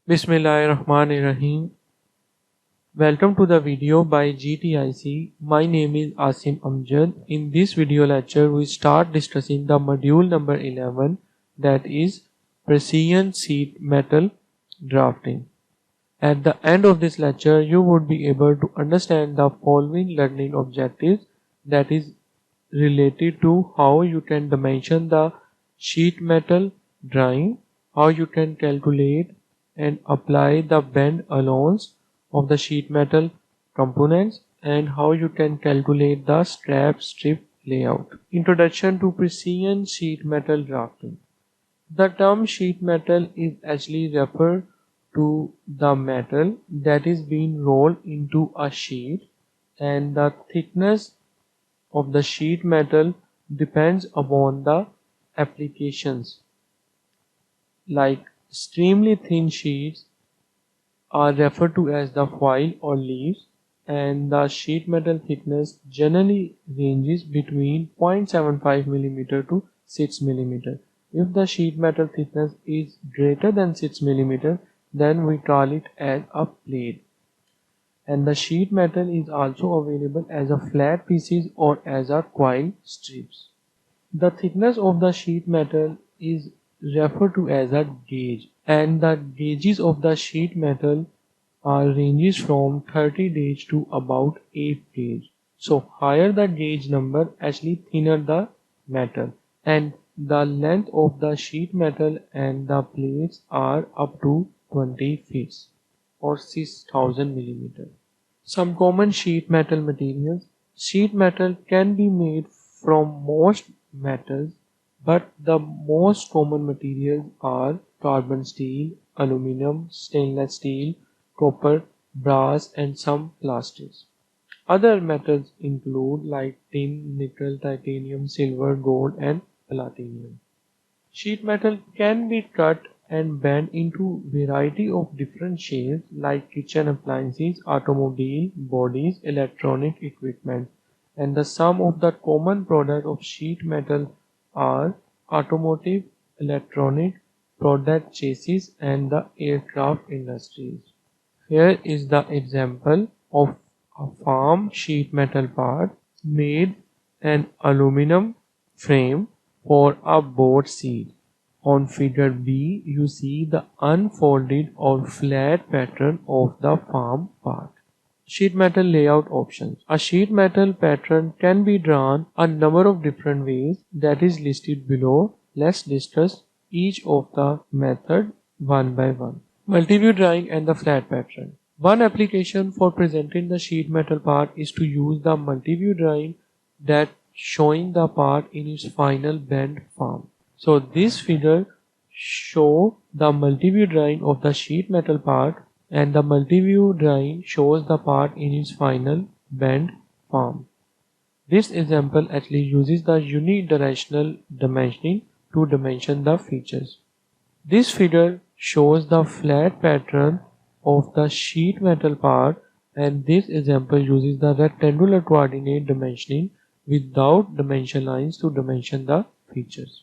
Bismillahirrahmanirrahim. Welcome to the video by GTIC. My name is Asim Amjad. In this video lecture, we start discussing the module number 11, that is precision sheet metal drafting. At the end of this lecture, you would be able to understand the following learning objectives, that is related to how you can dimension the sheet metal drawing, how you can calculate and apply the bend allowance of the sheet metal components, and how you can calculate the scrap strip layout. Introduction to precision sheet metal drafting. The term sheet metal is actually referred to the metal that is being rolled into a sheet, and the thickness of the sheet metal depends upon the applications. Like extremely thin sheets are referred to as the foil or leaves, and the sheet metal thickness generally ranges between 0.75 mm to 6 mm. If the sheet metal thickness is greater than 6 mm, then we call it as a plate. And the sheet metal is also available as a flat pieces or as a coil strips. The thickness of the sheet metal is referred to as a gauge, and the gauges of the sheet metal are ranges from 30 gauge to about 8 gauge. So higher the gauge number, actually thinner the metal, and the length of the sheet metal and the plates are up to 20 feet or 6000 millimeter. Some common sheet metal materials. Sheet metal can be made from most metals, but the most common materials are carbon steel, aluminum, stainless steel, copper, brass, and some plastics. Other metals include like tin, nickel, titanium, silver, gold, and platinum. Sheet metal can be cut and bent into variety of different shapes like kitchen appliances, automobile bodies, electronic equipment, and the sum of the common product of sheet metal are automotive, electronic, product chassis, and the aircraft industries. Here is the example of a farm sheet metal part made an aluminum frame for a boat seat. On figure B, you see the unfolded or flat pattern of the farm part. Sheet metal layout options. A sheet metal pattern can be drawn a number of different ways that is listed below. Let's discuss each of the method one by one. Multi-view drawing and the flat pattern. One application for presenting the sheet metal part is to use the multi-view drawing that showing the part in its final bend form. So this figure show the multi-view drawing of the sheet metal part, and the multi-view drawing shows the part in its final bend form. This example actually uses the unidirectional dimensioning to dimension the features. This figure shows the flat pattern of the sheet metal part, and this example uses the rectangular coordinate dimensioning without dimension lines to dimension the features.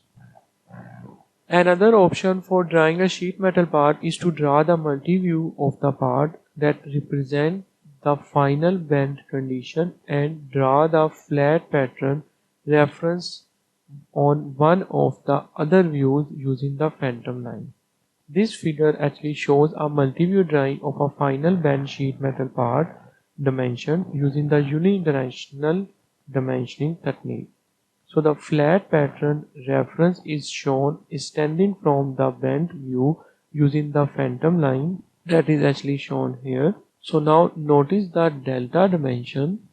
Another option for drawing a sheet metal part is to draw the multi-view of the part that represent the final bend condition and draw the flat pattern reference on one of the other views using the phantom line. This figure actually shows a multi-view drawing of a final bend sheet metal part dimension using the unidirectional dimensioning technique. So the flat pattern reference is shown extending from the bent view using the phantom line that is actually shown here. So now notice the delta dimension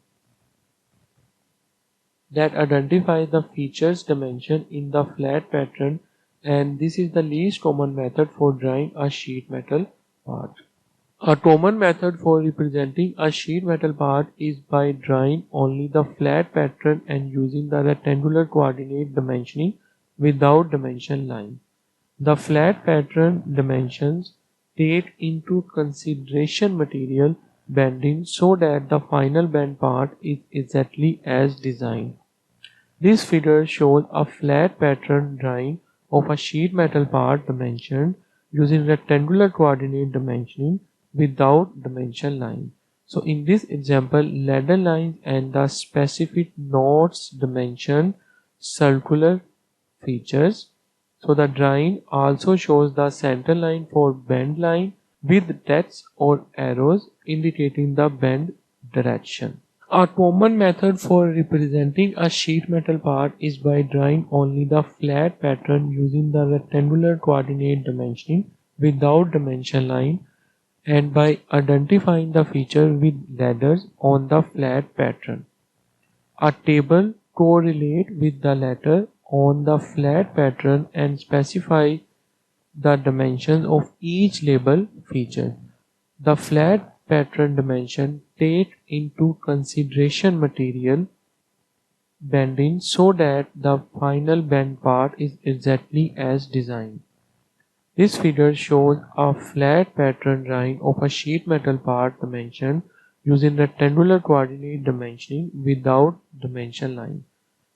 that identifies the features dimension in the flat pattern, and this is the least common method for drawing a sheet metal part. A common method for representing a sheet metal part is by drawing only the flat pattern and using the rectangular coordinate dimensioning without dimension line. The flat pattern dimensions take into consideration material bending so that the final bend part is exactly as designed. This figure shows a flat pattern drawing of a sheet metal part dimensioned using rectangular coordinate dimensioning without dimension line. So in this example, ladder lines and the specific nodes dimension circular features. So the drawing also shows the center line for bend line with dots or arrows indicating the bend direction. A common method for representing a sheet metal part is by drawing only the flat pattern using the rectangular coordinate dimensioning without dimension line and by identifying the feature with ladders on the flat pattern. A table correlates with the letter on the flat pattern and specify the dimensions of each label feature. The flat pattern dimension take into consideration material bending so that the final bend part is exactly as designed. This figure shows a flat pattern drawing of a sheet metal part dimension using rectangular coordinate dimensioning without dimension line.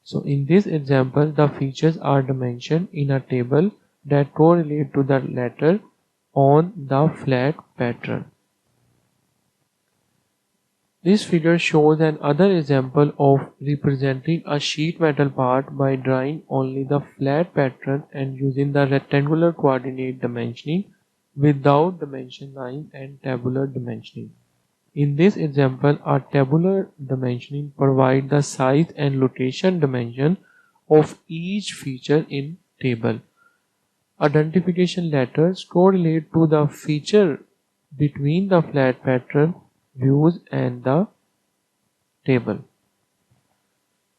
So in this example, the features are dimensioned in a table that correlate to the letter on the flat pattern. This figure shows another example of representing a sheet metal part by drawing only the flat pattern and using the rectangular coordinate dimensioning without dimension line and tabular dimensioning. In this example, a tabular dimensioning provides the size and location dimension of each feature in table. Identification letters correlate to the feature between the flat pattern views and the table.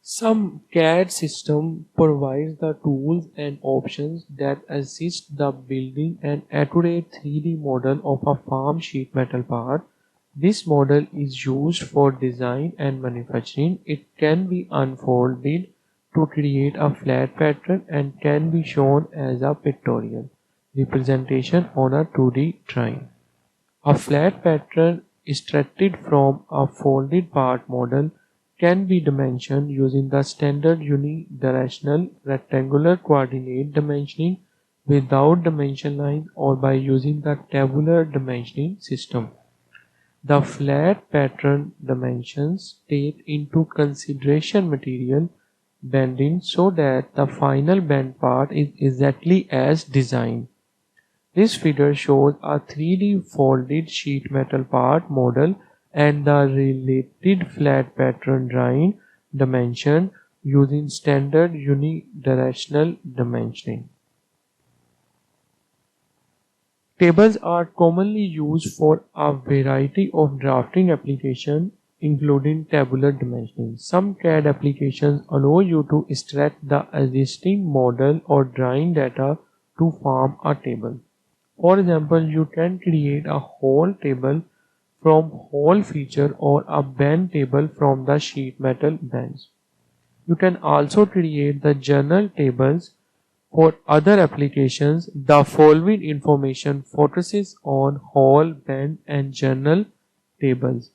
Some CAD system provides the tools and options that assist the building an accurate 3D model of a firm sheet metal part. This model is used for design and manufacturing. It can be unfolded to create a flat pattern and can be shown as a pictorial representation on a 2D drawing. A flat pattern extracted from a folded part model can be dimensioned using the standard unidirectional rectangular coordinate dimensioning without dimension line or by using the tabular dimensioning system. The flat pattern dimensions take into consideration material bending so that the final bend part is exactly as designed. This figure shows a 3D folded sheet metal part model and the related flat pattern drawing dimension using standard unidirectional dimensioning. Tables are commonly used for a variety of drafting applications, including tabular dimensioning. Some CAD applications allow you to extract the existing model or drawing data to form a table. For example, you can create a whole table from whole feature or a bend table from the sheet metal bends. You can also create the journal tables. For other applications, the following information focuses on whole, bend, and journal tables.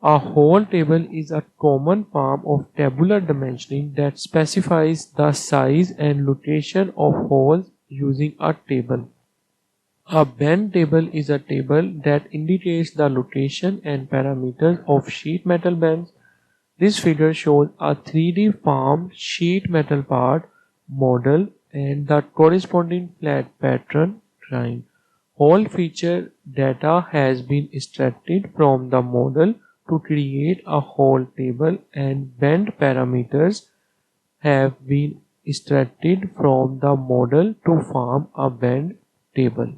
A whole table is a common form of tabular dimensioning that specifies the size and location of holes using a table. A bend table is a table that indicates the location and parameters of sheet metal bends. This figure shows a 3D formed sheet metal part model and the corresponding flat pattern drawing. All feature data has been extracted from the model to create a whole table and bend parameters have been extracted from the model to form a bend table.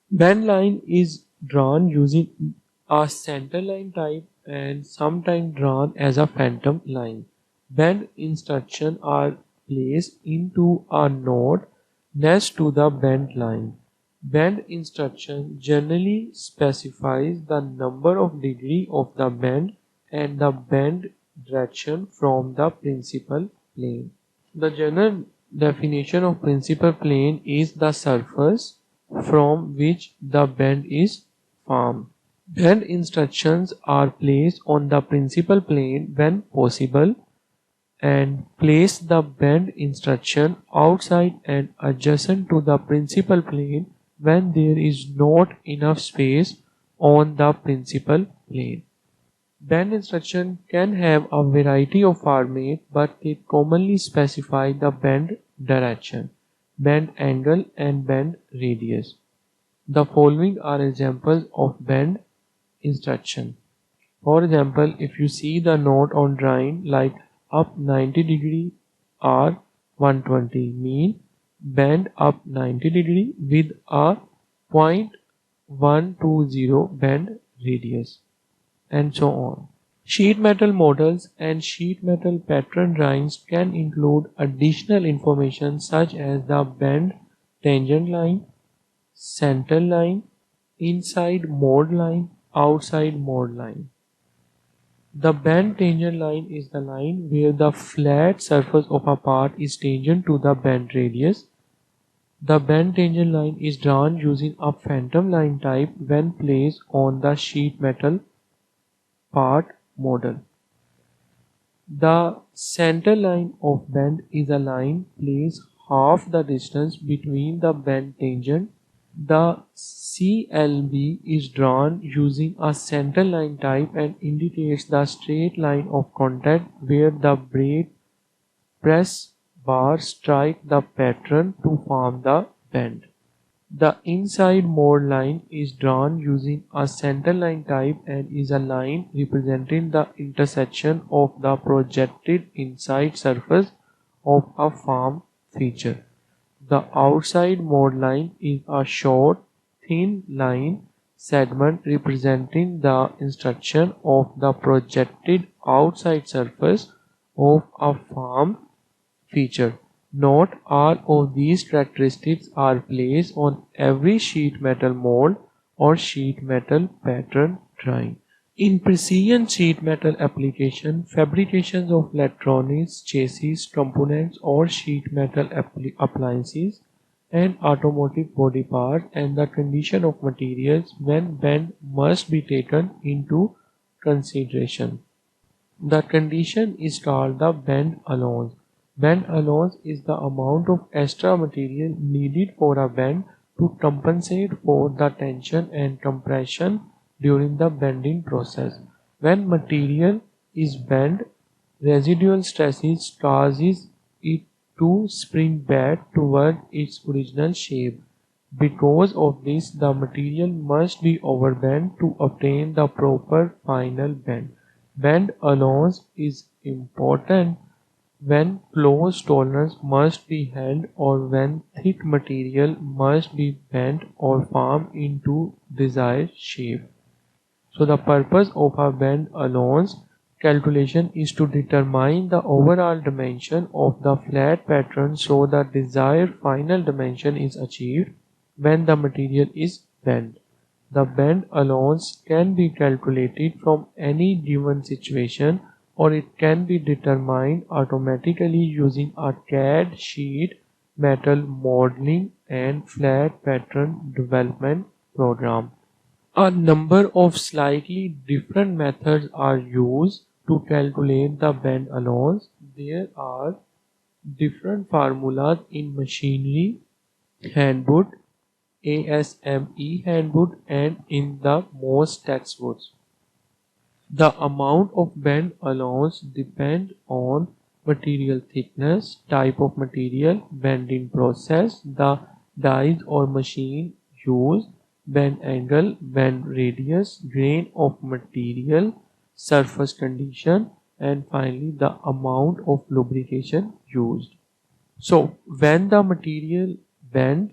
Bend line is drawn using a center line type and sometimes drawn as a phantom line. Bend instructions are placed into a node next to the bend line. Bend instruction generally specifies the number of degree of the bend and the bend direction from the principal plane. The general definition of principal plane is the surface from which the bend is formed. Bend instructions are placed on the principal plane when possible and place the bend instruction outside and adjacent to the principal plane when there is not enough space on the principal plane. Bend instruction can have a variety of formats, but they commonly specify the bend direction, bend angle, and bend radius. The following are examples of bend instruction. For example, if you see the note on drawing like up 90 degree or 120 mean bend up 90 degree with a 0.120 bend radius, and so on. Sheet metal models and sheet metal pattern drawings can include additional information such as the bend tangent line, center line, inside mode line, outside mode line. The bend tangent line is the line where the flat surface of a part is tangent to the bend radius. The bend tangent line is drawn using a phantom line type when placed on the sheet metal part model. The center line of bend is a line placed half the distance between the bend tangent. The CLB is drawn using a center line type and indicates the straight line of contact where the brake press bar strike the pattern to form the bend. The inside mode line is drawn using a center line type and is a line representing the intersection of the projected inside surface of a form feature. The outside mode line is a short, thin line segment representing the intersection of the projected outside surface of a form feature. Not all of these characteristics are placed on every sheet metal mold or sheet metal pattern drawing. In precision sheet metal application, fabrications of electronics, chassis, components or sheet metal appliances and automotive body parts and the condition of materials when bend must be taken into consideration. The condition is called the bend allowance. Bend allowance is the amount of extra material needed for a bend to compensate for the tension and compression during the bending process. When material is bent, residual stresses causes it to spring back toward its original shape. Because of this, the material must be overbent to obtain the proper final bend. Bend allowance is important when close tolerance must be held or when thick material must be bent or formed into desired shape. So the purpose of a bend allowance calculation is to determine the overall dimension of the flat pattern so the desired final dimension is achieved when the material is bent. The bend allowance can be calculated from any given situation or it can be determined automatically using a CAD sheet metal modeling and flat pattern development program. A number of slightly different methods are used to calculate the bend allowance. There are different formulas in machinery handbook, ASME handbook and in the most textbooks. The amount of bend allowance depends on material thickness, type of material, bending process, the dies or machine used, bend angle, bend radius, grain of material, surface condition, and finally the amount of lubrication used. So when the material bends,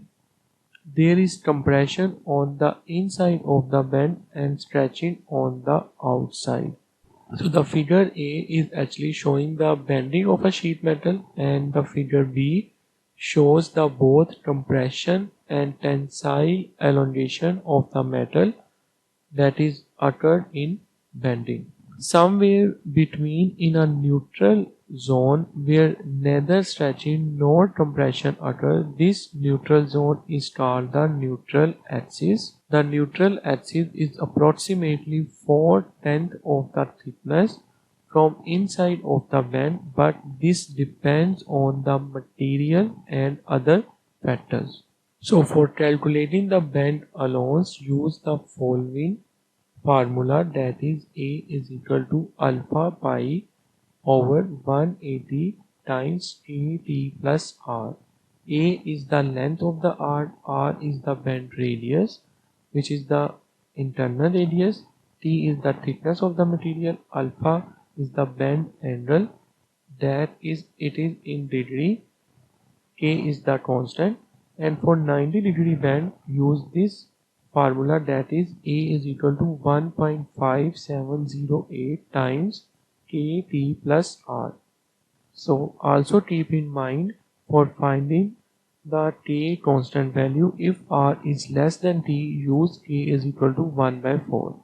there is compression on the inside of the bend and stretching on the outside. So the figure A is actually showing the bending of a sheet metal and the figure B shows the both compression and tensile elongation of the metal that is occurred in bending. Somewhere between in a neutral zone where neither stretching nor compression occur, this neutral zone is called the neutral axis. The neutral axis is approximately 4/10 of the thickness from inside of the bend, but this depends on the material and other factors. So for calculating the bend allowance, use the following formula, that is A is equal to alpha pi over 180 times KT plus R. A is the length of the art, R is the bend radius, which is the internal radius, T is the thickness of the material, alpha is the bend angle, that is it is in degree, K is the constant, and for 90-degree bend use this formula, that is A is equal to 1.5708 times KT plus R. So also keep in mind, for finding the K constant value, if R is less than T, use K is equal to 1 by 4.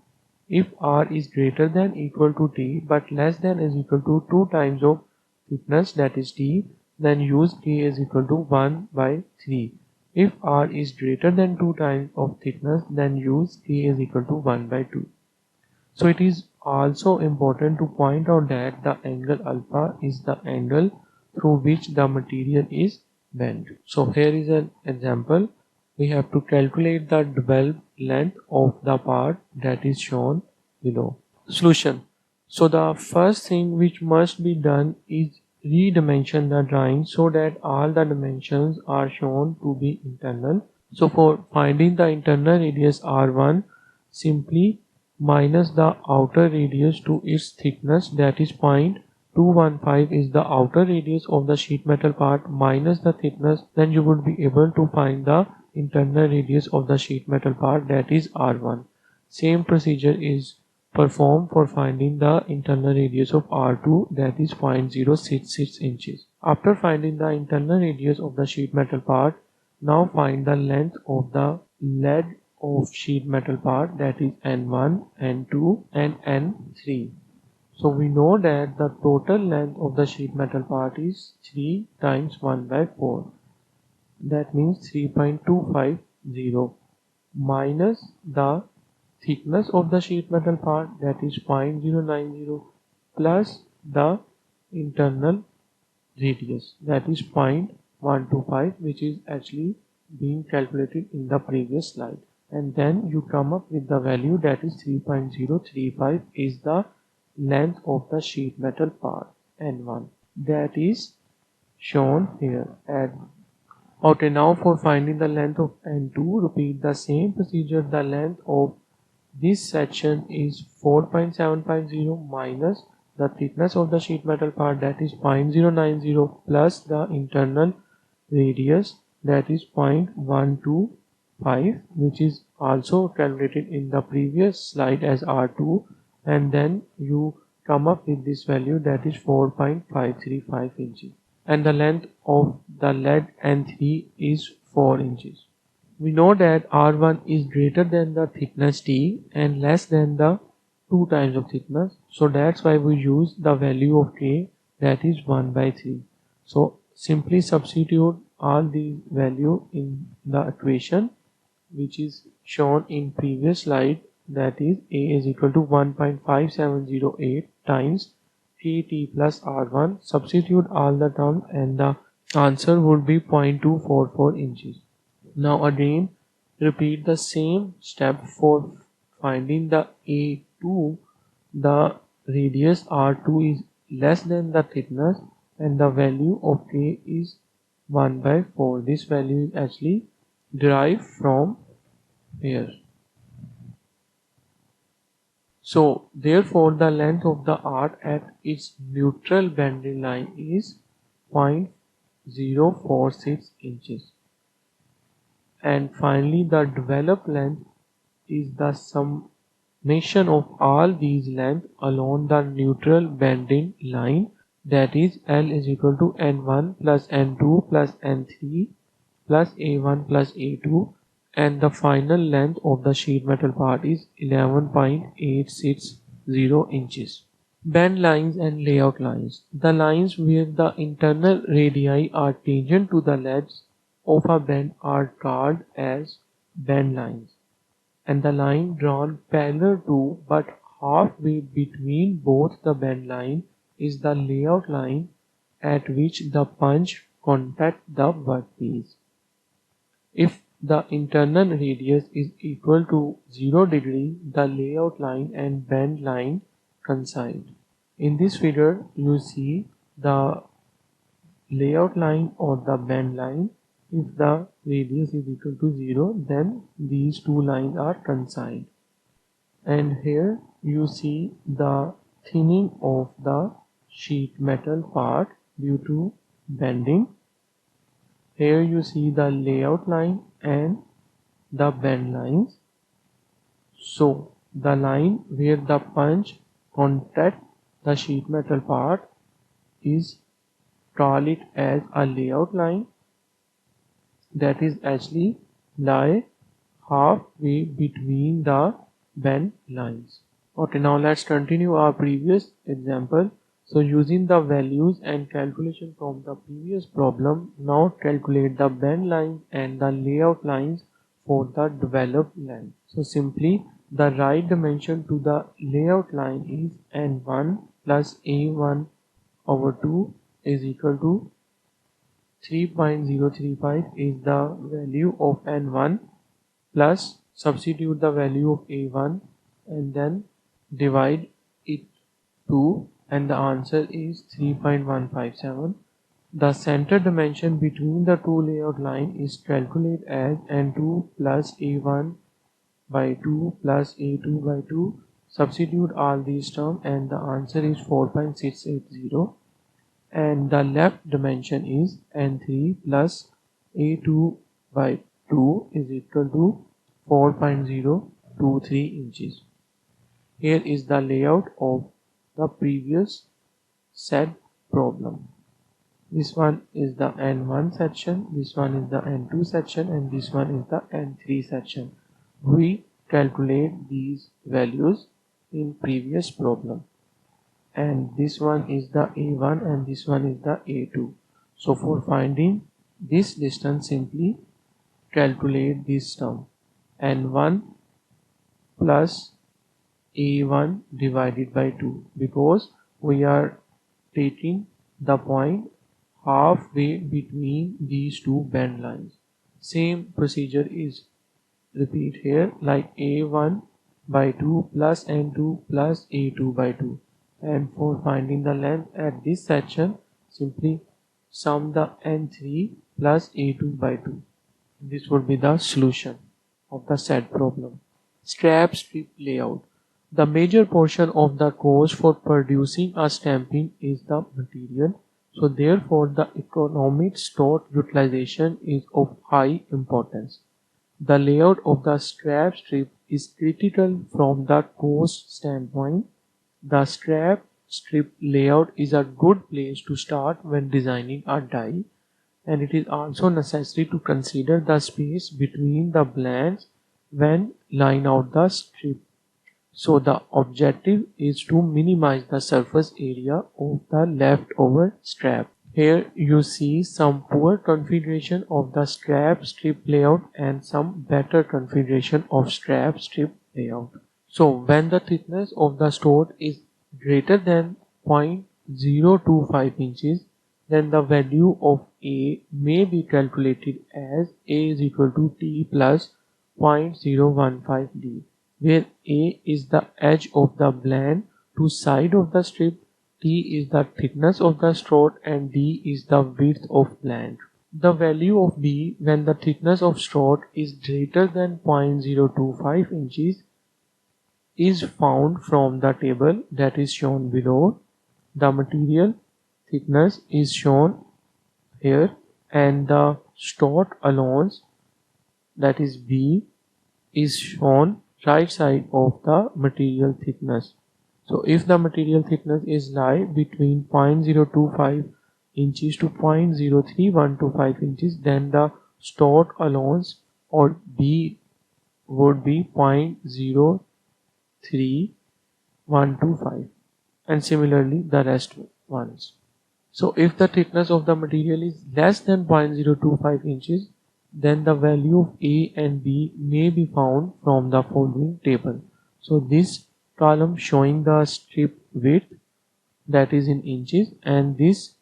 If R is greater than equal to T but less than is equal to 2 times of thickness, that is T, then use K is equal to 1 by 3. If R is greater than 2 times of thickness, then use K is equal to 1 by 2. So it is also important to point out that the angle alpha is the angle through which the material is bent. So here is an example. We have to calculate the developed length of the part, that is shown below. Solution. So the first thing which must be done is redimension the drawing so that all the dimensions are shown to be internal. So for finding the internal radius R1, simply minus the outer radius to its thickness, that is 0.215 is the outer radius of the sheet metal part minus the thickness, then you would be able to find the internal radius of the sheet metal part, that is R1. Same procedure is performed for finding the internal radius of R2, that is 0.066 inches. After finding the internal radius of the sheet metal part, now find the length of the lead of sheet metal part, that is N1, N2 and N3. So we know that the total length of the sheet metal part is 3 times 1 by 4. That means 3.250 minus the thickness of the sheet metal part, that is 0.090, plus the internal radius, that is 0.125, which is actually being calculated in the previous slide, and then you come up with the value, that is 3.035 is the length of the sheet metal part N1, that is shown here. Okay, now for finding the length of N2, repeat the same procedure. The length of this section is 4.750 minus the thickness of the sheet metal part, that is 0.090, plus the internal radius, that is 0.125, which is also calculated in the previous slide as R2, and then you come up with this value, that is 4.535 inches, and the length of the lead N3 is 4 inches. We know that R1 is greater than the thickness T and less than the 2 times of thickness. So that's why we use the value of K, that is 1 by 3. So simply substitute all these value in the equation which is shown in previous slide, that is A is equal to 1.5708 times KT plus R1. Substitute all the terms and the answer would be 0.244 inches. Now again repeat the same step for finding the A2. The radius R2 is less than the thickness and the value of K is 1 by 4. This value is actually derived from here. So therefore the length of the arc at its neutral bending line is 0.046 inches. And finally the developed length is the summation of all these lengths along the neutral bending line, that is L is equal to N1 plus N2 plus N3 plus A1 plus A2, and the final length of the sheet metal part is 11.860 inches. Bend lines and layout lines. The lines where the internal radii are tangent to the leads of a bend are called as bend lines, and the line drawn parallel to but halfway between both the bend line is the layout line at which the punch contact the workpiece. If the internal radius is equal to 0 degree, the layout line and bend line coincide. In this figure, you see the layout line or the bend line. If the radius is equal to 0, then these two lines are coincide. And here you see the thinning of the sheet metal part due to bending. Here you see the layout line and the bend lines. So the line where the punch contact the sheet metal part is call it as a layout line, that is actually lie halfway between the bend lines. Okay, now let's continue our previous example. So using the values and calculation from the previous problem, now calculate the bend lines and the layout lines for the developed line. So simply the right dimension to the layout line is n1 plus a1 over 2 is equal to 3.035 is the value of n1 plus substitute the value of a1 and then divide it 2 and the answer is 3.157. The center dimension between the two layout line is calculated as n2 plus a1 by 2 plus a2 by 2. Substitute all these terms and the answer is 4.680. And the left dimension is n3 plus a2 by 2 is equal to 4.023 inches. Here is the layout of the previous said problem. This one is the n1 section, this one is the n2 section, and this one is the n3 section. We calculate these values in previous problem. And this one is the a1 and this one is the a2. So for finding this distance, simply calculate this term n1 plus a1 divided by 2, because we are taking the point halfway between these two bend lines. Same procedure is repeat here, like a1 by 2 plus n2 plus a2 by 2. And for finding the length at this section, simply sum the n3 plus a2 by 2. This would be the solution of the said problem. Scrap strip layout. The major portion of the cost for producing a stamping is the material. So therefore the economic stock utilization is of high importance. The layout of the scrap strip is critical from the cost standpoint. The scrap strip layout is a good place to start when designing a die, and it is also necessary to consider the space between the blanks when laying out the strip. So the objective is to minimize the surface area of the leftover scrap. Here you see some poor configuration of the scrap strip layout and some better configuration of scrap strip layout. So when the thickness of the stroke is greater than 0.025 inches, then the value of A may be calculated as A is equal to T plus 0.015 D, where A is the edge of the blend to side of the strip, T is the thickness of the stroke, and D is the width of blend. The value of B when the thickness of stroke is greater than 0.025 inches is found from the table that is shown below. The material thickness is shown here and the stock allowance, that is B, is shown right side of the material thickness. So if the material thickness is lie between 0.025 inches to 0.03125 inches, then the stock allowance or B would be 0.03125, and similarly the rest ones. So if the thickness of the material is less than 0.025 inches, then the value of A and B may be found from the following table. So this column showing the strip width, that is in inches, and this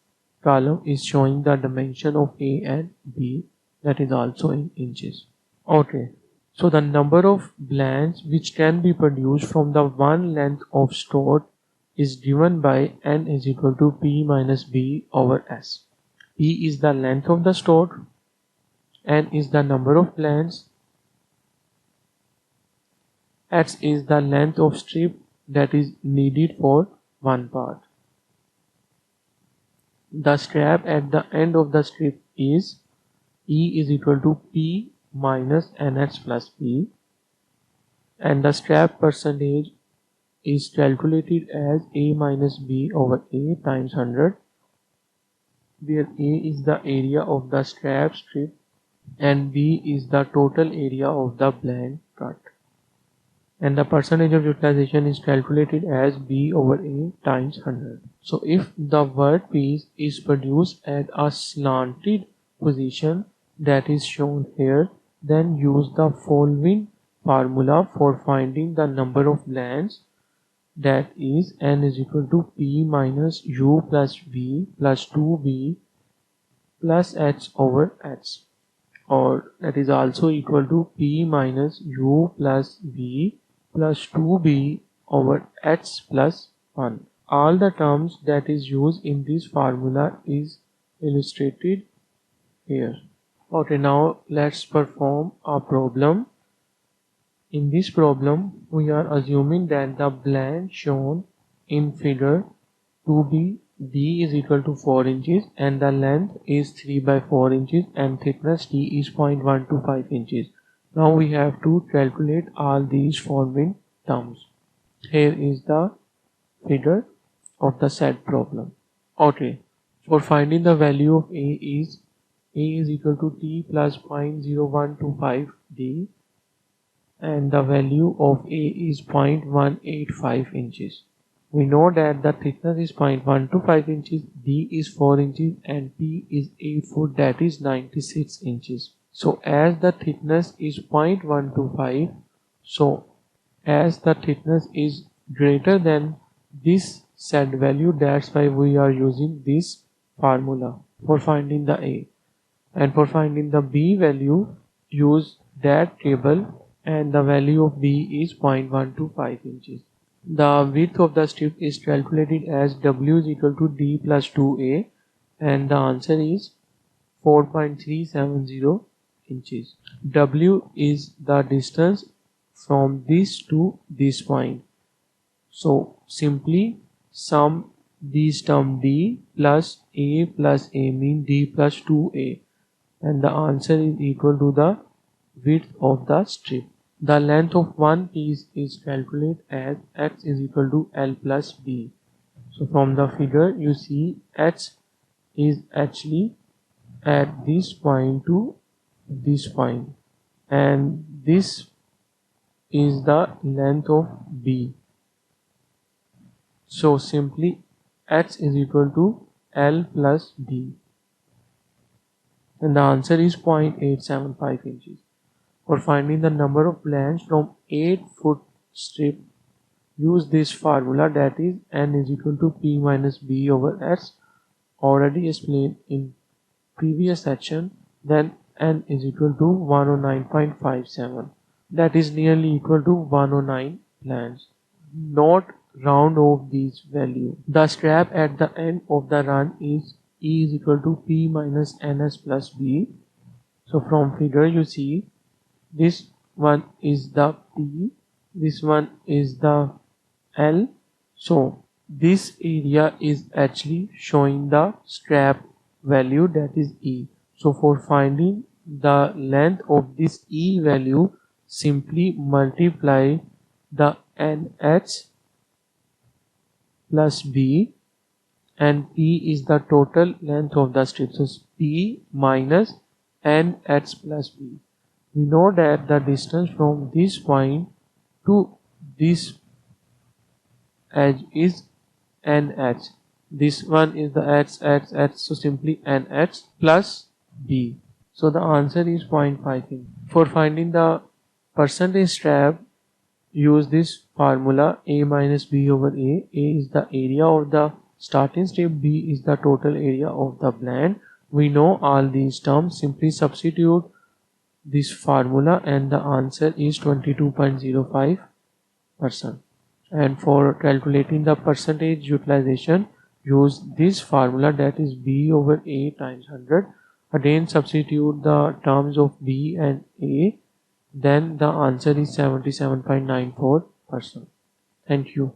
column is showing the dimension of A and B, that is also in inches. Okay, so the number of blanks which can be produced from the one length of stored is given by n is equal to p minus b over s. P is the length of the stored, n is the number of blanks, s is the length of strip that is needed for one part. The scrap at the end of the strip is E is equal to P minus NH plus P, and the scrap percentage is calculated as A minus B over A times 100, where A is the area of the scrap strip and B is the total area of the blank cut. And the percentage of utilization is calculated as B over A times 100. So if the workpiece is produced at a slanted position that is shown here, then use the following formula for finding the number of blanks, that is n is equal to P minus U plus V plus 2B plus H over H, or that is also equal to P minus U plus V plus 2B over H plus 1. All the terms that is used in this formula is illustrated here. Okay, now let's perform a problem. In this problem, we are assuming that the blank shown in figure 2b, d is equal to 4 inches and the length is 3 by 4 inches and thickness t is 0.125 inches. Now we have to calculate all these following terms. Here is the figure of the said problem. Okay, for finding the value of a is equal to t plus 0.0125 d, and the value of A is 0.185 inches. We know that the thickness is 0.125 inches, D is 4 inches and P is 8 foot, that is 96 inches. So as the thickness is 0.125, so as the thickness is greater than this said value, that's why we are using this formula for finding the A. And for finding the B value, use that table, and the value of B is 0.125 inches. The width of the strip is calculated as W is equal to D plus 2A, and the answer is 4.370 inches. W is the distance from this to this point. So simply sum these term D plus A mean D plus 2A, and the answer is equal to the width of the strip. The length of one piece is calculated as X is equal to L plus B. So from the figure you see H is actually at this point to this point, and this is the length of B. So simply H is equal to L plus B, and the answer is 0.875 inches. For finding the number of blanks from 8 foot strip, use this formula, that is n is equal to P minus B over S, already explained in previous section. Then n is equal to 109.57, that is nearly equal to 109 blanks. Note round off these value. The scrap at the end of the run is E is equal to P minus NS plus B. So from figure you see this one is the P, this one is the L. So this area is actually showing the scrap value, that is E. So for finding the length of this E value, simply multiply the NH plus B, and P is the total length of the strip. So P minus NH plus B. We know that the distance from this point to this edge is NH. This one is the H, so simply NH plus B. So the answer is 0.5 inch. For finding the percentage scrap, use this formula, A minus B over A. A is the area of the starting strip, B is the total area of the blend. We know all these terms, simply substitute this formula and the answer is 22.05%. And for calculating the percentage utilization, use this formula, that is B over A times 100. Again substitute the terms of B and A, then the answer is 77.94%. Thank you.